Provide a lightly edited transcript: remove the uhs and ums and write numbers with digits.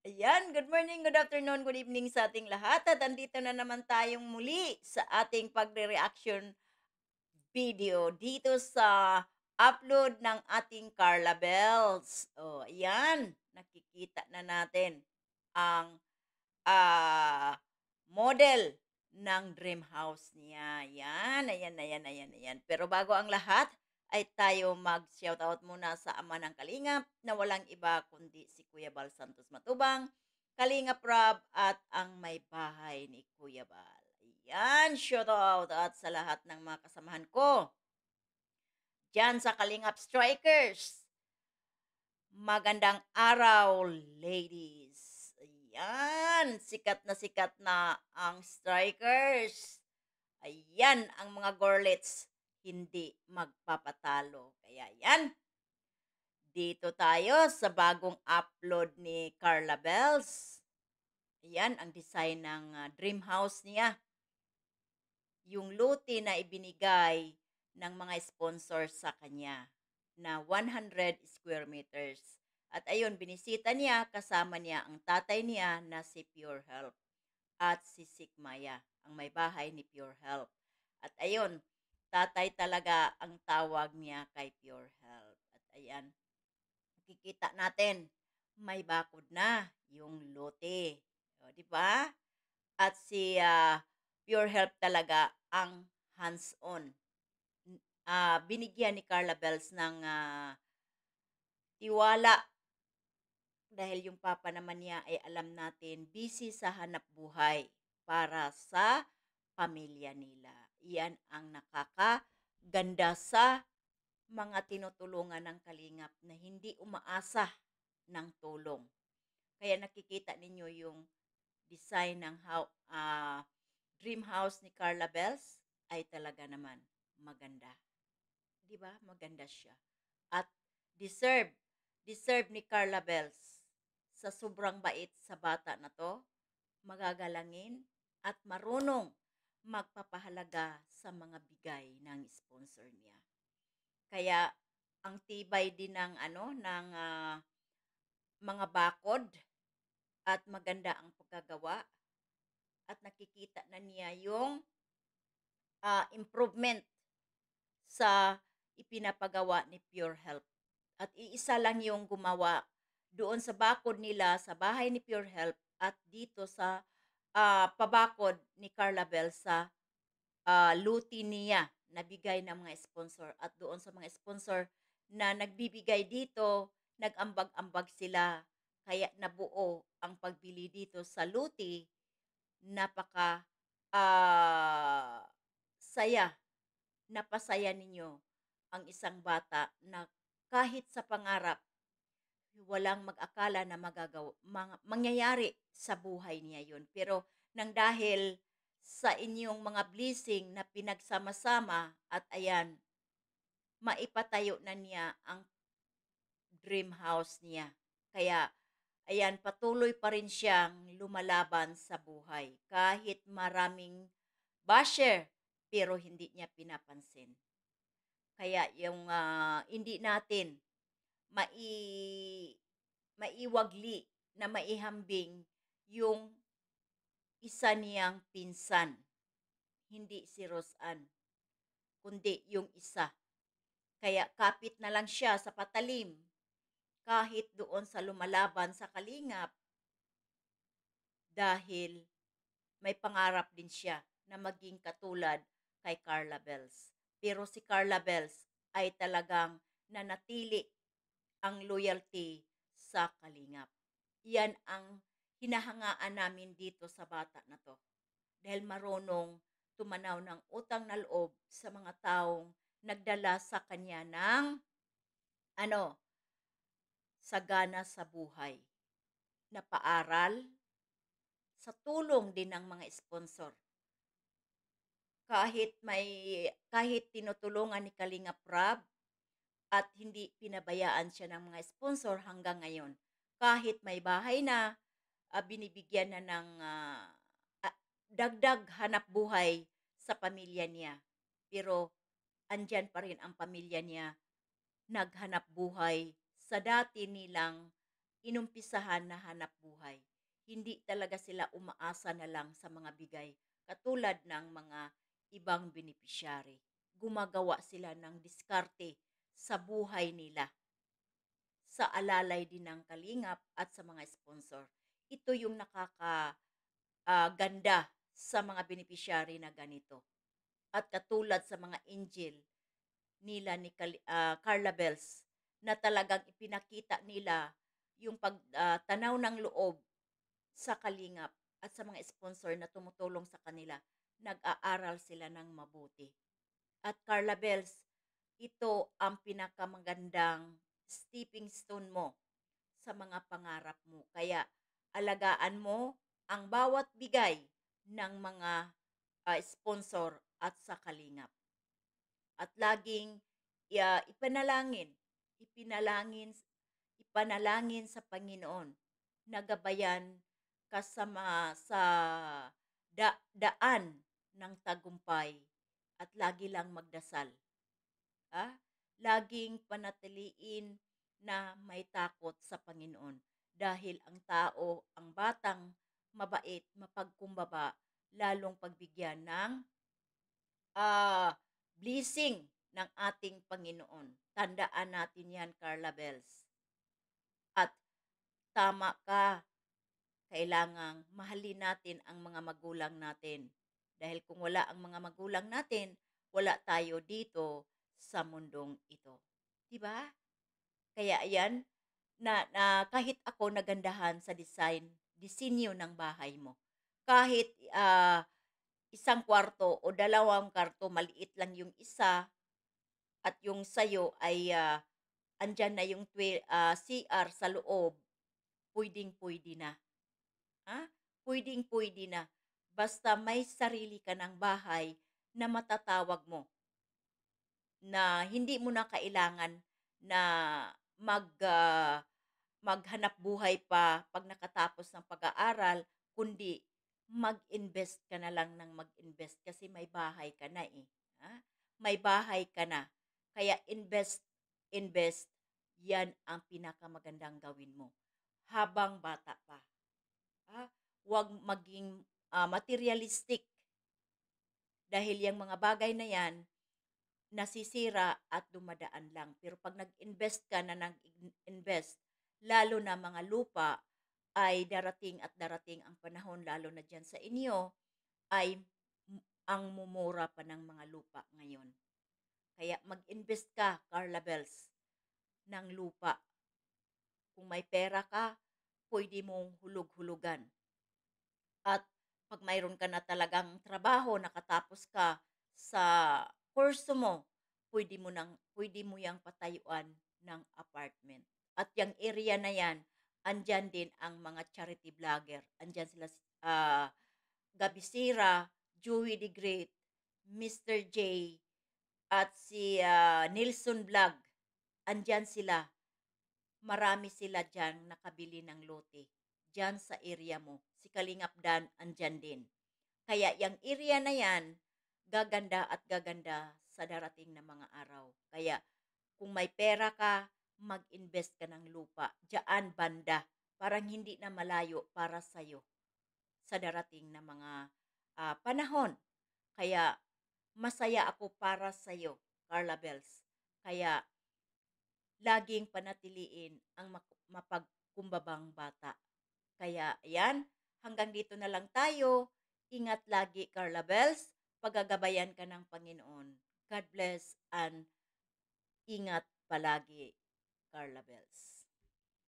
Ayan, good morning, good afternoon, good evening sa ating lahat. At andito na naman tayong muli sa ating pagre-reaction video dito sa upload ng ating Carla Bells. O, ayan, nakikita na natin ang model ng dream house niya. Ayan, ayan, ayan, ayan, ayan. Pero bago ang lahat, ay tayo mag-shoutout muna sa ama ng Kalingap na walang iba kundi si Kuya Bal Santos Matubang, Kalingap Rob at ang may bahay ni Kuya Bal. Ayan, shoutout at sa lahat ng mga kasamahan ko dyan sa Kalingap Strikers. Magandang araw, ladies. Ayan, sikat na ang strikers. Ayan, ang mga gorlets hindi magpapatalo. Kaya yan, dito tayo sa bagong upload ni Carla Bells. Ayan, ang design ng dream house niya. Yung lote na ibinigay ng mga sponsor sa kanya na 100 square meters. At ayun, binisita niya, kasama niya ang tatay niya na si Pure Health at si Sigmaya, ang may bahay ni Pure Health. At ayun, tatay talaga ang tawag niya kay Pure Health. At ayan, makikita natin, may bakod na yung lote. O, di ba? At si Pure Health talaga ang hands-on. Binigyan ni Carla Bells ng tiwala dahil yung papa naman niya ay alam natin busy sa hanap buhay para sa pamilya nila. Iyan ang nakakaganda sa mga tinutulungan ng kalingap na hindi umaasa ng tulong. Kaya nakikita ninyo yung design ng dream house ni Carla Bells ay talaga naman maganda. 'Di ba? Maganda siya. At deserve, deserve ni Carla Bells sa sobrang bait sa bata na 'to, magagalangin at marunong magpapahalaga sa mga bigay ng sponsor niya. Kaya ang tibay din ng mga bakod at maganda ang pagkagawa at nakikita na niya yung improvement sa ipinapagawa ni Pure Health. At iisa lang yung gumawa doon sa bakod nila sa bahay ni Pure Health at dito sa pabakod ni Carla Bell sa luti niya na bigay ng mga sponsor. At doon sa mga sponsor na nagbibigay dito, nag-ambag-ambag sila. Kaya nabuo ang pagbili dito sa luti, napaka saya, napasaya ninyo ang isang bata na kahit sa pangarap, walang mag-akala na mangyayari sa buhay niya yun. Pero nang dahil sa inyong mga blessing na pinagsama-sama at ayan, maipatayo na niya ang dream house niya. Kaya ayan, patuloy pa rin siyang lumalaban sa buhay. Kahit maraming basher, pero hindi niya pinapansin. Kaya yung hindi natin mai maiwagli na maihambing yung isa niyang pinsan, hindi si Rosan, kundi yung isa. Kaya kapit na lang siya sa patalim kahit doon sa lumalaban sa kalingap dahil may pangarap din siya na maging katulad kay Carla Bells. Pero si Carla Bells ay talagang nanatili ang loyalty sa kalingap. Yan ang hinahangaan namin dito sa bata na to. Dahil marunong tumanaw ng utang na loob sa mga taong nagdala sa kanya ng ano, sagana sa buhay. Na paaral, sa tulong din ng mga sponsor. Kahit tinutulungan ni Kalinga Prab at hindi pinabayaan siya ng mga sponsor hanggang ngayon. Kahit may bahay na, binibigyan na ng dagdag hanap buhay sa pamilya niya. Pero andyan pa rin ang pamilya niya naghanap buhay sa dati nilang inumpisahan na hanap buhay. Hindi talaga sila umaasa na lang sa mga bigay katulad ng mga ibang beneficiary. Gumagawa sila ng diskarte sa buhay nila, sa alalay din ng kalingap at sa mga sponsor. Ito yung ganda sa mga beneficiary na ganito. At katulad sa mga angel nila ni Carla Bells na talagang ipinakita nila yung pagtanaw ng loob sa kalingap at sa mga sponsor na tumutulong sa kanila, nag-aaral sila ng mabuti. At Carla Bells, ito ang pinakamagandang stepping stone mo sa mga pangarap mo. Kaya alagaan mo ang bawat bigay ng mga sponsor at sa kalingap. At laging ipanalangin, ipinalangin, ipanalangin sa Panginoon na gabayan kasama sa daan ng tagumpay at lagi lang magdasal. Ah, laging panatiliin na may takot sa Panginoon dahil ang tao, ang batang mabait, mapagkumbaba, lalong pagbigyan ng ah, blessing ng ating Panginoon. Tandaan natin yan, Carla Bells. At tama ka, kailangang mahalin natin ang mga magulang natin. Dahil kung wala ang mga magulang natin, wala tayo dito sa mundong ito. 'Di ba? Kaya ayan, na kahit ako nagandahan sa disenyo ng bahay mo. Kahit isang kwarto o dalawang kwarto, maliit lang yung isa at yung sayo ay andyan na yung CR sa loob, pwedeng-pwede na. Ha? Pwedeng-pwede na. Basta may sarili ka ng bahay na matatawag mo na hindi mo na kailangan na mag maghanap buhay pa pag nakatapos ng pag-aaral, kundi mag-invest ka na lang ng mag-invest kasi may bahay ka na eh. Ha? May bahay ka na. Kaya invest, yan ang pinakamagandang gawin mo habang bata pa. Ha? Huwag maging materialistic dahil yung mga bagay na yan, nasisira at dumadaan lang. Pero pag nag-invest ka na nag-invest, lalo na mga lupa, ay darating at darating ang panahon, lalo na dyan sa inyo, ay ang mumura pa ng mga lupa ngayon. Kaya mag-invest ka, Carla Bells, ng lupa. Kung may pera ka, pwede mong hulog-hulugan. At pag mayroon ka na talagang trabaho, nakatapos ka sa kurso mo, pwede mo yang patayuan ng apartment. At yung area na yan, andyan din ang mga charity vlogger. Andyan sila Gabisira, Joey the Great, Mr. J, at si Nilson Vlog. Andyan sila. Marami sila dyan nakabili ng lote. Dyan sa area mo. Si Kalingap Dan andyan din. Kaya yung area na yan, gaganda at gaganda sa darating na mga araw. Kaya kung may pera ka, mag-invest ka ng lupa. Diyan banda. Parang hindi na malayo para sa'yo sa darating na mga panahon. Kaya masaya ako para sa'yo, Carla Bells. Kaya laging panatiliin ang mapagkumbabang bata. Kaya ayan, hanggang dito na lang tayo. Ingat lagi, Carla Bells. Pagagabayan ka ng Panginoon. God bless and ingat palagi, Carla Bells.